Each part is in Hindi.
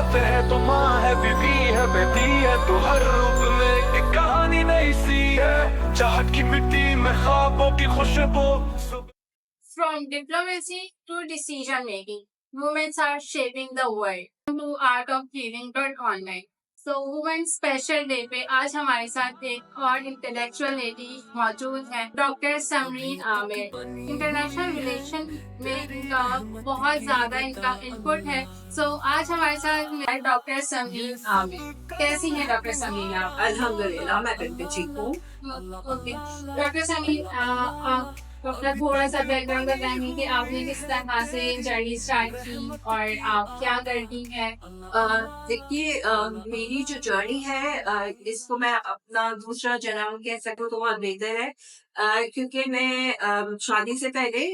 औरत है तो माँ है, बीवी है, बेटी है, तो हर रूप में एक कहानी नई सी है। चाहत की मिट्टी में ख्वाबों की खुशबू। From diplomacy to decision making, women are shaping the world. To Art of Healing online. So women special day पे आज हमारे साथ एक और इंटेलेक्चुअल लेडी मौजूद है, doctor Samreen Aamir. International relation में इनका बहुत ज्यादा इनका इनपुट है। सो आज हमारे साथ डॉक्टर समरीन आमिर। कैसी हैं डॉक्टर समरीन आप? अल्हम्दुलिल्लाह मैं बिल्कुल ठीक हूँ। ओके डॉक्टर समरीन, आप अपना थोड़ा सा बैकग्राउंड बताएंगे कि आपने किस तरह से जर्नी स्टार्ट की और आप क्या करती हैं? देखिए, मेरी जो जर्नी है, इसको मैं अपना दूसरा जन्म कह सकूँ तो बहुत बेहतर है। क्योंकि मैं शादी से पहले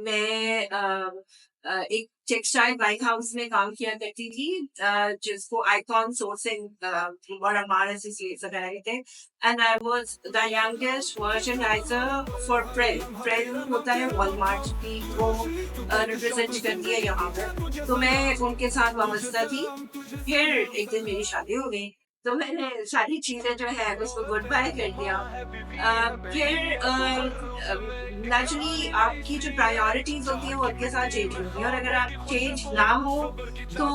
मैं एक टेक्सटाइल वाइट हाउस में काम किया करती थी, जिसको आइकॉन सोर्सिंग और हमारे एसोसिएट्स रहे थे। And I was the youngest merchandiser for Braille. Braille होता है वॉलमार्ट की, वो रिप्रेजेंट करती है यहाँ पर। तो मैं उनके साथ वाबस्ता थी। फिर एक दिन मेरी शादी हो गई, तो मैंने सारी चीजें जो है उसको गुड बाय कर दिया। फिर नेचुरली आपकी जो प्रायोरिटीज होती है वो आपके साथ चेंज होती है, और अगर आप चेंज ना हो तो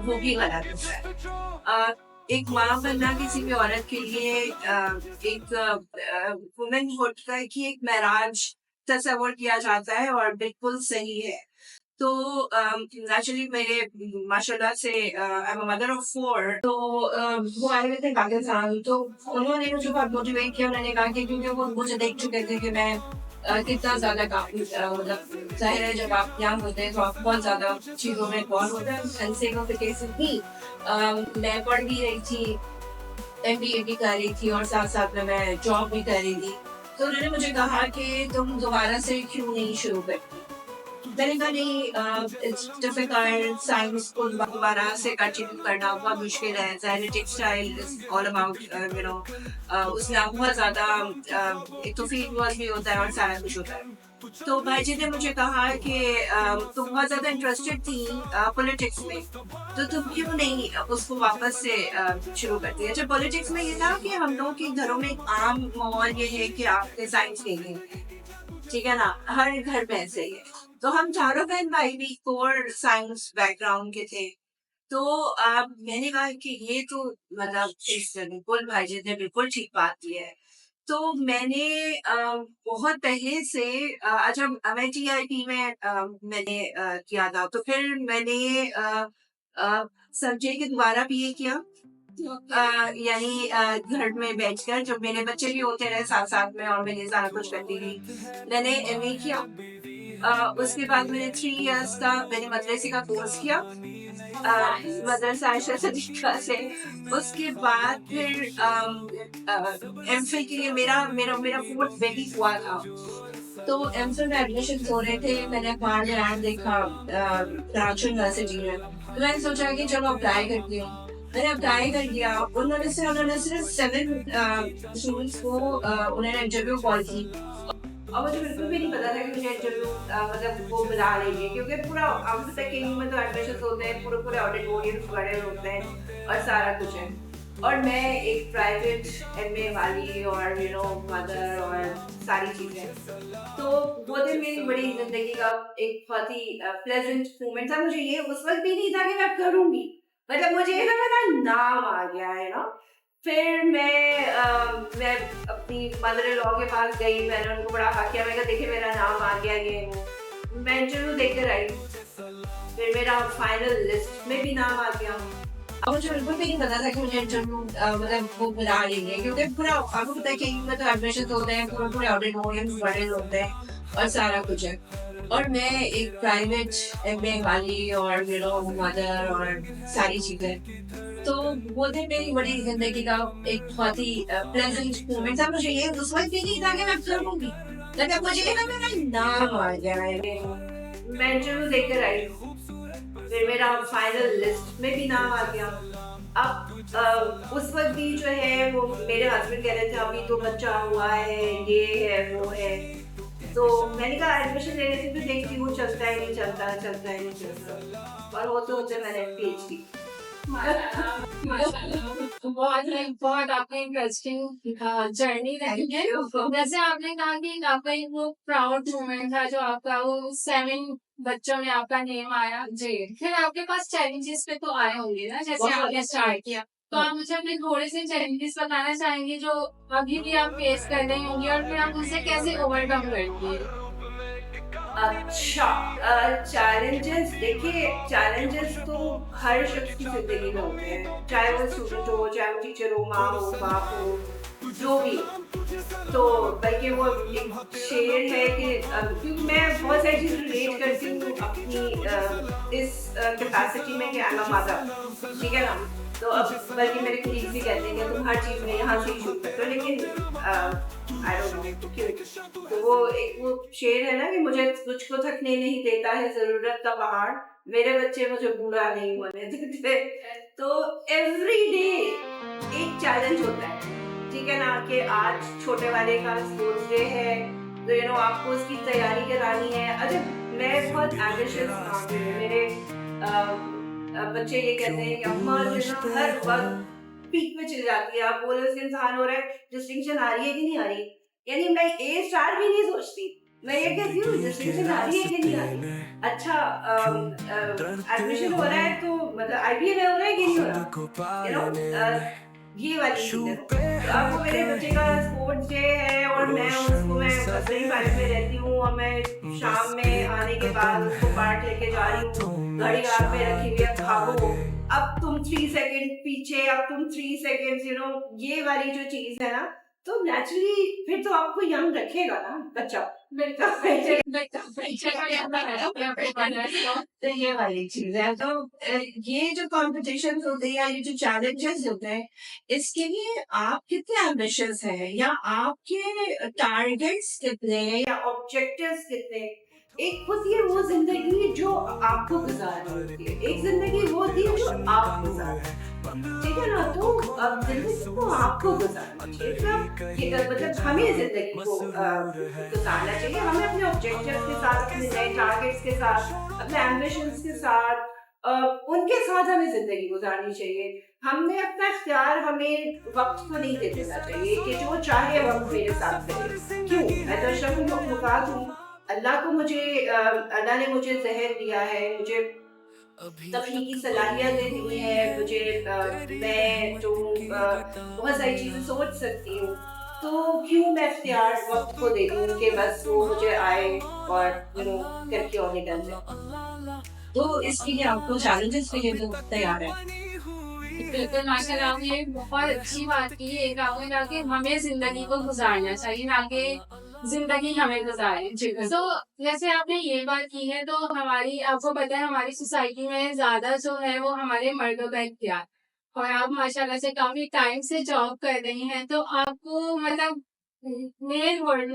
वो भी गलत होता है। एक माँ बनना किसी भी औरत के लिए एक वुमेनहुड का की एक महराज तस्वर किया जाता है, और बिल्कुल सही है। तो नेचुरली मेरे माशाल्लाह से I am a mother of 4। तो वो आए हुए थे पाकिस्तान, तो उन्होंने मुझे बहुत मोटिवेट किया। उन्होंने कहा कि क्योंकि वो मुझे देख चुके थे कि मैं कितना ज्यादा काम मतलब जाहिर है जब आप यहाँ होते हैं तो आप बहुत ज्यादा चीजों में इन्वॉल्व होते हैं। मैं पढ़ भी रही थी, MBA भी कर रही थी, और साथ साथ में मैं जॉब भी कर रही थी। तो उन्होंने मुझे कहा कि तुम दोबारा से क्यों नहीं शुरू करती। मैंने कहा नहीं, इट्स डिफिकल्ट, साइंस को दोबारा से कंटिन्यू करना बहुत मुश्किल है। ज़ाहिर टेक्सटाइल इज ऑल अबाउट उसमें बहुत ज़्यादा एक तो फील्ड वर्क भी होता है और सारा कुछ होता है। तो भाईजी ने मुझे कहा कि तुम बहुत ज़्यादा इंटरेस्टेड थी पॉलिटिक्स में, तो तुम क्यों नहीं उसको वापस से शुरू करती है। अच्छा, पॉलिटिक्स में ये था कि हम लोगों के घरों में एक आम माहौल ये है कि आपने साइंस ले ली, ठीक है ना, हर घर में ऐसे ही है। तो हम चारों बहन भाई भी कोर साइंस बैकग्राउंड के थे। तो मैंने कहा कि ये तो मतलब इस बिल्कुल भाईजी ने बिल्कुल ठीक बात की है। तो मैंने बहुत पहले से अच्छा मैं TIP में मैंने किया था। तो फिर मैंने संजय के द्वारा BA किया, यानी घर में बैठकर जब मेरे बच्चे भी होते रहे साथ साथ में और मैं ये सारा कुछ करती रही। मैंने MA किया, उसके बाद मैंने 3 इयर्स का मैंने मदरसे का कोर्स किया, मदरसा आयशा सदीका से। उसके बाद फिर MPhil के लिए मेरा मेरा मेरा 4th वेटी हुआ था। तो MPhil में एडमिशन हो रहे थे, मैंने अखबार में ऐड देखा कराची यूनिवर्सिटी में, तो मैंने सोचा कि चलो अप्लाई करती हूँ। मैंने अप्लाई कर दिया। उन्होंने सिर्फ 7 स्टूडेंट्स को उन्होंने इंटरव्यू कॉल की, और मुझे बिल्कुल भी नहीं पता था कि मुझे इंटरव्यू मतलब वो बुला रही है, क्योंकि पूरा अब तक के में तो एडमिशन होते हैं, पूरे पूरे ऑडिटोरियम बड़े होते हैं और सारा कुछ है। और मैं एक प्राइवेट MA वाली और मदर और सारी चीजें। तो वो दिन मेरी बड़ी जिंदगी का एक बहुत ही प्लेजेंट मोमेंट था। मुझे ये उस वक्त भी नहीं था कि मैं करूंगी, मतलब मुझे ये ना मेरा नाम आ गया है ना। फिर मैं अपनी मदर इन लॉ के पास गई, मैंने उनको बड़ा हक किया, मैंने कहा देखिए मेरा नाम आ गया, ये वो। मैं इंटरव्यू देकर आई, फिर मेरा फाइनल लिस्ट में भी नाम आ गया। अब मुझे बिल्कुल भी नहीं पता था कि मुझे इंटरव्यू मतलब वो बुला रही है, क्योंकि पूरा आपको पता है कि मतलब एडमिशन होते हैं, पूरे पूरे ऑडिटोरियम बड़े होते हैं और सारा कुछ है। और मैं एक प्राइवेट MA वाली और मदर और सारी चीजें। तो वो दिन मेरी बड़ी जिंदगी का एक बहुत ही प्लेजेंट मोमेंट था। मुझे ये उस वक्त भी नहीं था कि मैं करूंगी, मतलब मुझे ये ना मेरा नाम आ गया है। मैं इंटरव्यू देकर आई, फिर मेरा फाइनल लिस्ट में भी नाम आ गया। अब उस वक्त भी जो है वो मेरे हस्बैंड कह रहे थे अभी तो बच्चा हुआ है, ये है वो है। तो मैंने कहा एडमिशन ले लेती तो देखती हूँ चलता है नहीं चलता, चलता है नहीं चलता। और होते होते मैंने PhD बहुत आपने इंटरेस्टिंग जर्नी रही है। जैसे आपने कहा कि आपका एक वो प्राउड मोमेंट था जो आपका वो 7 बच्चों में आपका नेम आया जी। फिर आपके पास चैलेंजेस पे तो आए होंगे ना, जैसे आपने स्टार्ट किया, तो आप मुझे अपने थोड़े से चैलेंजेस बताना चाहेंगे जो अभी भी आप फेस कर रही होंगी और फिर आप उसे कैसे ओवरकम करती है। अच्छा, चैलेंजेस देखिए, चैलेंजेस तो हर शख्स की जिंदगी में होते हैं, चाहे वो स्टूडेंट हो, चाहे वो टीचर हो, माँ हो, बाप हो, जो भी हो। तो बल्कि वो एक शेर है कि क्योंकि मैं बहुत सारी चीज़ रिलेट करती हूँ अपनी इस कैपेसिटी में कि आई एम अ मदर, ठीक है ना। तो अब बल्कि मेरे कलीग्स भी कहते हैं कि तुम हर चीज़ में यहाँ से ही शुरू करते हो, लेकिन आई डोंट नो क्यों। तो वो शेर है ना कि मुझे तुझको थकने नहीं देता है ज़रूरत का पहाड़, मेरे बच्चे मुझे बूढ़ा नहीं होने देते। तो एवरी डे एक चैलेंज होता है, ठीक है ना, कि आज छोटे वाले का स्पोर्ट्स डे है, तो यू नो आपको उसकी तैयारी करानी है। अच्छा, मैं बहुत एम्बिशियस हूँ, मेरे बच्चे ये कहते हैं कि अम्मा जो है ना हर वक्त पीक में चली जाती है, आप बोलो इसके इंसान हो रहा है, डिस्टिंक्शन आ रही है कि नहीं आ रही। यानी मैं ए स्टार भी नहीं सोचती, मैं ये कहती हूँ डिस्टिंक्शन आ रही है कि नहीं आ रही। अच्छा, एडमिशन हो रहा है तो मतलब आईबीए में हो रहा है कि नहीं हो रहा, यू नो, ये वाली चीज़ है। तो अब वो मेरे बच्चे का स्पोर्ट्स डे है और मैं बसरी पार्क में रहती हूँ और मैं शाम में आने के बाद उसको पार्क लेके जा रही हूँ, घड़ी हाथ में रखी हुई है, भागो, अब तुम 3 सेकंड पीछे, अब तुम 3 सेकंड्स, यू नो, ये वाली जो चीज़ है ना, तो नेचुरली फिर तो आपको यंग रखेगा ना बच्चा। तो ये वाली चीज है। तो ये जो कॉम्पिटिशन होते हैं या ये जो चैलेंजेस होते हैं, इसके लिए आप कितने एम्बिशियस हैं या आपके टारगेट्स कितने हैं या ऑब्जेक्टिव्स कितने। एक होती है वो जिंदगी जो आपको गुजारनी होती है, एक जिंदगी वो होती है जो आप गुजारते हैं, ठीक है ना। तो अब जिंदगी को आपको गुजारना चाहिए, मतलब हमें जिंदगी को गुजारना चाहिए, हमें अपने ऑब्जेक्टिव्स के साथ, अपने नए टारगेट्स के साथ, अपने एम्बिशंस के साथ, उनके साथ हमें जिंदगी गुजारनी चाहिए। हमने अपना इख्तियार हमें वक्त को नहीं दे देना चाहिए कि जो चाहे वक्त मेरे साथ करे। क्यों, मैं तो अशरफुल मखलूकात हूँ। अल्लाह ने मुझे ज़हन दिया है, मुझे तख्लीकी सलाहियतें दी हैं, मुझे मैं जो बहुत सारी चीज़ें सोच सकती हूँ, तो क्यों मैं इख्तियार वक्त को दे दूँ कि बस वो मुझे आए और यू नो करके और निकल जाए। तो इसके लिए आपको चैलेंजेस के लिए तो तैयार है। बिल्कुल माशाल्लाह, आपने ये बहुत अच्छी बात की है, एक आपने कहा कि हमें जिंदगी को गुजारना चाहिए ना कि जिंदगी हमें गुजारे। तो जैसे आपने ये बात की है, तो हमारी आपको पता है हमारी सोसाइटी में ज्यादा जो है वो हमारे मर्दों का इख्तियार, और आप माशाल्लाह से काफी टाइम से जॉब कर रही हैं, तो आपको मतलब मेल वर्ल्ड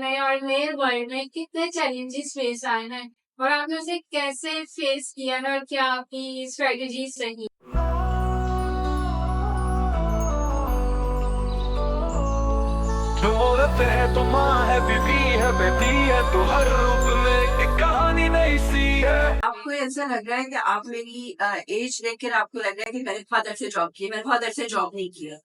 में कितने चैलेंजेस फेस आए हैं और आपने उसे कैसे फेस किया है और क्या आपकी स्ट्रेटेजीज रही। जो औरत है तो माँ है, बीवी है, बेटी है, तो हर रूप में एक कहानी नई सी है। आपको ऐसा लग रहा है कि आप मेरी एज देखकर आपको लग रहा है कि मैंने फादर से जॉब की, मैंने फादर से जॉब नहीं किया।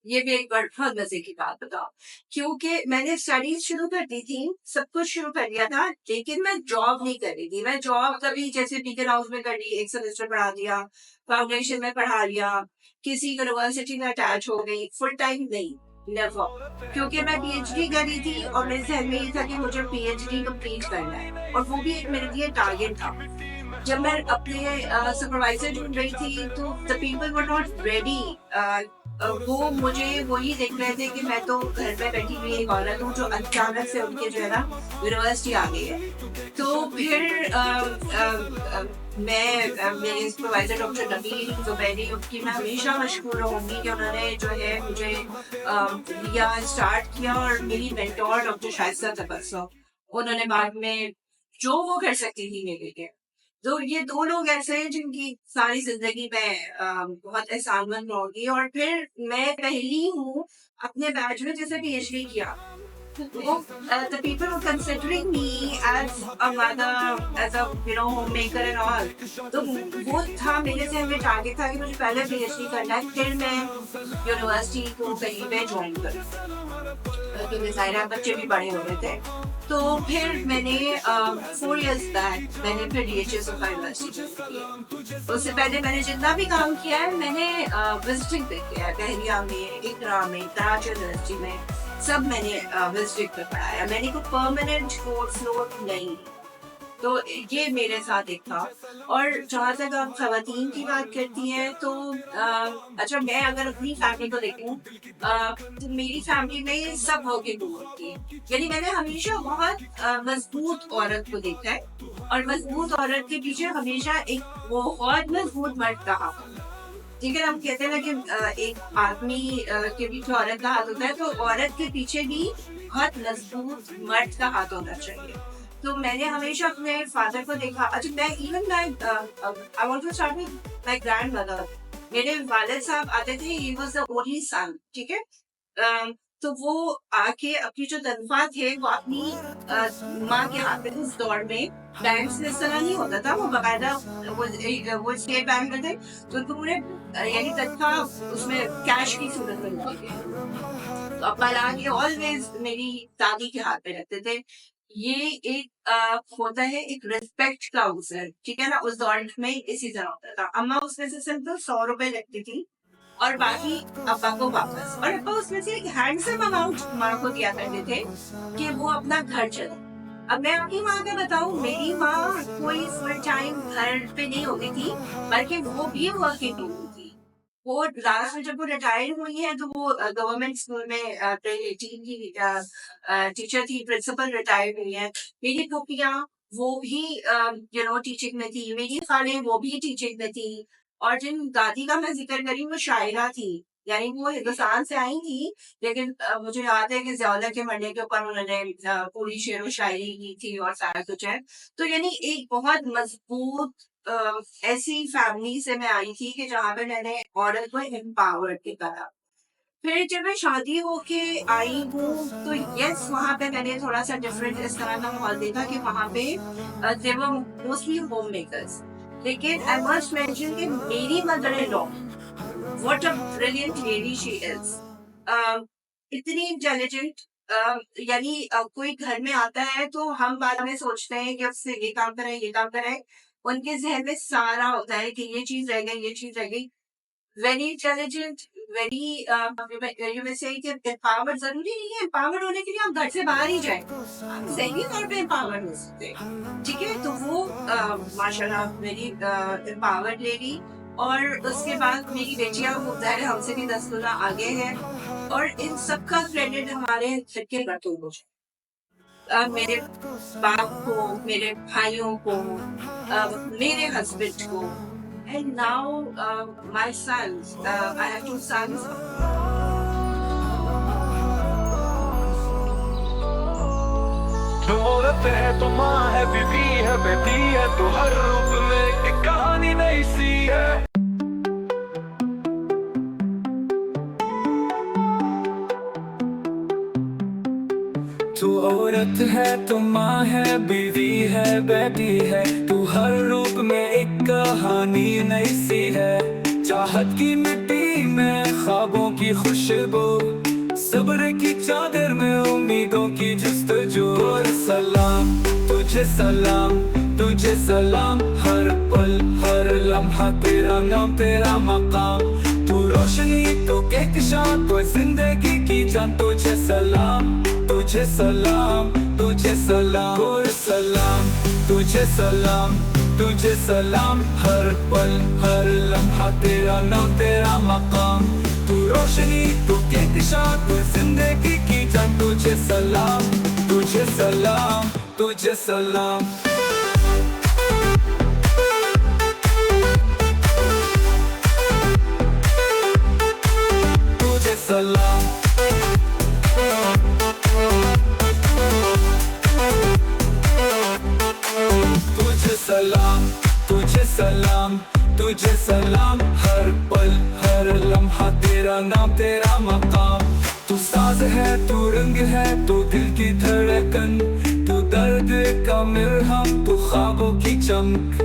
ये भी एक बहुत मजे की बात बताओ, क्योंकि मैंने स्टडीज शुरू कर दी थी, सब कुछ शुरू कर दिया था, लेकिन मैं जॉब नहीं कर रही थी। मैं जॉब कभी जैसे बीकन हाउस में कर ली, एक सेमेस्टर पढ़ा दिया, फाउंडेशन में पढ़ा लिया, किसी यूनिवर्सिटी में अटैच हो गई, फुल टाइम नहीं, नेवर। क्योंकि मैं पीएचडी कर रही थी और मेरे जहन में ये था कि मुझे पीएचडी कंप्लीट करना है, और वो भी एक मेरे लिए टारगेट था। जब मैं अपने सुपरवाइजर ढूंढ रही थी तो the people were not ready, वो मुझे वही देख रहे थे कि मैं तो घर पे बैठी हुई एक औरत हूँ जो अचानक से उनके जो है ना यूनिवर्सिटी आ गई है। तो फिर मेरे सुपरवाइजर डॉक्टर नबील जुबैरी, उनकी मैं हमेशा मशहूर रहूंगी कि उन्होंने जो है मुझे लिया, स्टार्ट किया, और मेरी मेंटोर डॉक्टर शाइस्ता तबस्सुम, उन्होंने बाद में जो वो कर सकती थी मेरे लिए। तो ये 2 लोग ऐसे हैं जिनकी सारी ज़िंदगी में बहुत एहसानमंद होगी। और फिर मैं पहली हूँ अपने बैच में जिसे पीएचडी किया। the people were considering me as a mother, as a homemaker and all. तो वो था मेरे से हमें टारगेट था कि मुझे पहले PhD करना है, फिर मैं यूनिवर्सिटी को कहीं पे ज्वाइन करूँ। तो मेरे बच्चे भी बड़े हो गए थे, तो फिर मैंने 4 years बैक मैंने फिर DHS ऑफ यूनिवर्सिटी किया। उससे पहले मैंने जितना भी काम किया है मैंने विजिटिंग पे किया है, बहरिया में, इकरा में, कराची यूनिवर्सिटी में, सब मैंने विजिटिंग पे पढ़ाया। मैंने कोई परमानेंट कोर्स नोट नहीं। तो ये मेरे साथ एक था। और जहाँ तक आप खवातीन की बात करती हैं तो अच्छा, मैं अगर अपनी फैमिली को देखूं तो मेरी फैमिली में सब वर्किंग वुमन थी। यानी मैंने हमेशा बहुत मजबूत औरत को देखा है, और मजबूत औरत के पीछे हमेशा एक बहुत मजबूत मर्द रहा। ठीक है, हम कहते हैं ना कि एक आदमी के पीछे औरत का हाथ होता है, तो औरत के पीछे भी बहुत मजबूत मर्द का हाथ होना चाहिए। तो मैंने हमेशा अपने फादर को देखा। अच्छा, मैं I want to start with my grandmother. मेरे वालिद साहब आते थे, he was the only son. ठीक है, तो वो आके अपनी जो तनख्वाह थे वो अपनी माँ के हाथ में, उस दौर में बैंक से इस तरह नहीं होता था, वो बाकायदा वो स्टेट बैंक में थे, तो उनको पूरे यानी तनख्वाह उसमें कैश की सूरत में मिलती थी। तो अब्बा लाके ऑलवेज मेरी दादी के हाथ में रखते थे। ये एक होता है एक रिस्पेक्ट का अवसर। ठीक है ना, उस दौर में इसी तरह होता था। अम्मा उसमें से सिंपल 100 रुपए रखती थी और बाकी अब्बा को वापस, और अब्बा उसमें से एक हैंडसम अमाउंट माँ को दिया करते थे कि वो अपना घर चले। अब मैं आपकी माँ का बताऊं, मेरी माँ कोई फुल टाइम घर पे नहीं होती थी, बल्कि वो भी वर्किंग होती थी। वो लास्ट में जब वो रिटायर हुई है तो वो गवर्नमेंट स्कूल में टीचर थी, प्रिंसिपल रिटायर हुई है। मेरी फूफियाँ वो भी टीचिंग में थी, मेरी खाले वो भी टीचिंग में थी, और जिन दादी का मैं जिक्र करी वो शायरा थी। यानी वो हिंदुस्तान से आई थी, लेकिन मुझे याद है कि ज़ियाउल्लाह के मरने के ऊपर उन्होंने पूरी शेर व शायरी की थी और सारा कुछ है। तो यानी एक बहुत मजबूत ऐसी फैमिली से मैं आई थी कि जहाँ पे मैंने औरत को एम्पावर्ड की करा। फिर जब मैं शादी होके आई हूँ तो यस, वहाँ पे मैंने थोड़ा सा डिफरेंट इस तरह का माहौल देखा कि वहाँ पे दे वर मोस्टली होम मेकर्स। लेकिन आई मस्ट मेंशन कि मेरी mother in law, what a brilliant lady she is, इतनी इंटेलिजेंट। यानी कोई घर में आता है तो हम बाद में सोचते हैं कि उससे ये काम करें, ये काम करें। उनके जहन में सारा होता है कि ये चीज रह गई, ये चीज रह गई। Very intelligent, very you may से एम्पावर्ड। जरूरी नहीं है एम्पावर्ड होने के लिए आप घर से बाहर ही जाए, आप सही तौर पे एम्पावर्ड हो सकते हैं। ठीक है, तो वो माशाल्लाह वेरी एम्पावर्ड लेडी। और उसके बाद मेरी बेटियां मुख्तार हमसे भी 10 गुना आगे हैं, और इन सबका क्रेडिट हमारे घर के बर्तन को, मेरे बाप को, मेरे भाइयों को, मेरे हस्बैंड को, and now my sons, I have 2 sons। जो औरत है तो माँ है, बीवी है, बेटी है, तो हर रूप में एक कहानी नई सी है। तू औरत है तो माँ है, बीवी है, बेटी है, तू हर रूप में एक कहानी नई सी है। चाहत की मिट्टी में ख्वाबों की खुशबू, सब्र की चादर में उम्मीदों की जुस्तजू। और सलाम तुझे सलाम, तुझे सलाम, हर पल हर लम्हा तेरा नाम, तेरा मकाम। तू रोशनी, तू कहकशां, तू जिंदगी की जान। तुझे सलाम, तुझे सलाम, तुझे सलाम, और सलाम तुझे सलाम, तुझे सलाम, हर पल हर लम्हा तेरा नाम, तेरा मकाम। तू रोशनी, तू कहकशां, तू जिंदगी की जान। तुझे सलाम, तुझे सलाम, तुझे सलाम। तुझे सलाम, तुझे सलाम, तुझे सलाम, तुझे सलाम, हर पल हर लम्हा तेरा नाम, तेरा मकाम। तू साज है, तू रंग है, तू दिल की धड़कन, तू दर्द का मरहम, तू ख्वाबों की चमक,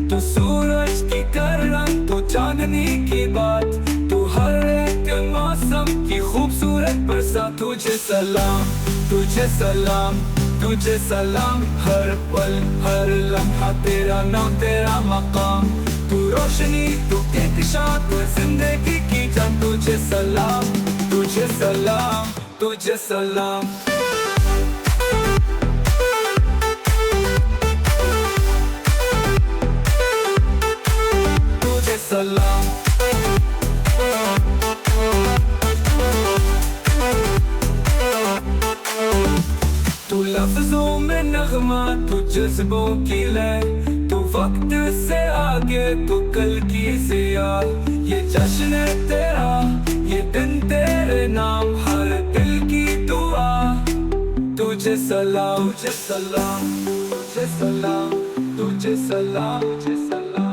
तू सूरज की करन, तू चांदनी की बात, तू हर एक मौसम की खूबसूरत बरसात। तुझे सलाम, तुझे सलाम, तुझे सलाम, हर पल हर लम्हा तेरा नाम तेरा मकाम, तू रोशनी तू कहकशां, तू जिंदगी की जान। तुझे सलाम, तुझे सलाम, तुझे सलाम। तुझे सलाम। तू लफ्जों में नगमा, तू जज्बों की लय, तू वक्त से आगे, तू कल की जिया। ये जश्न है तेरा, ये दिन तेरे नाम, हर दिल की दुआ। तुझे सलाम, तुझे सलाम, तुझे सलाम, तुझे सलाम, तुझे सलाम।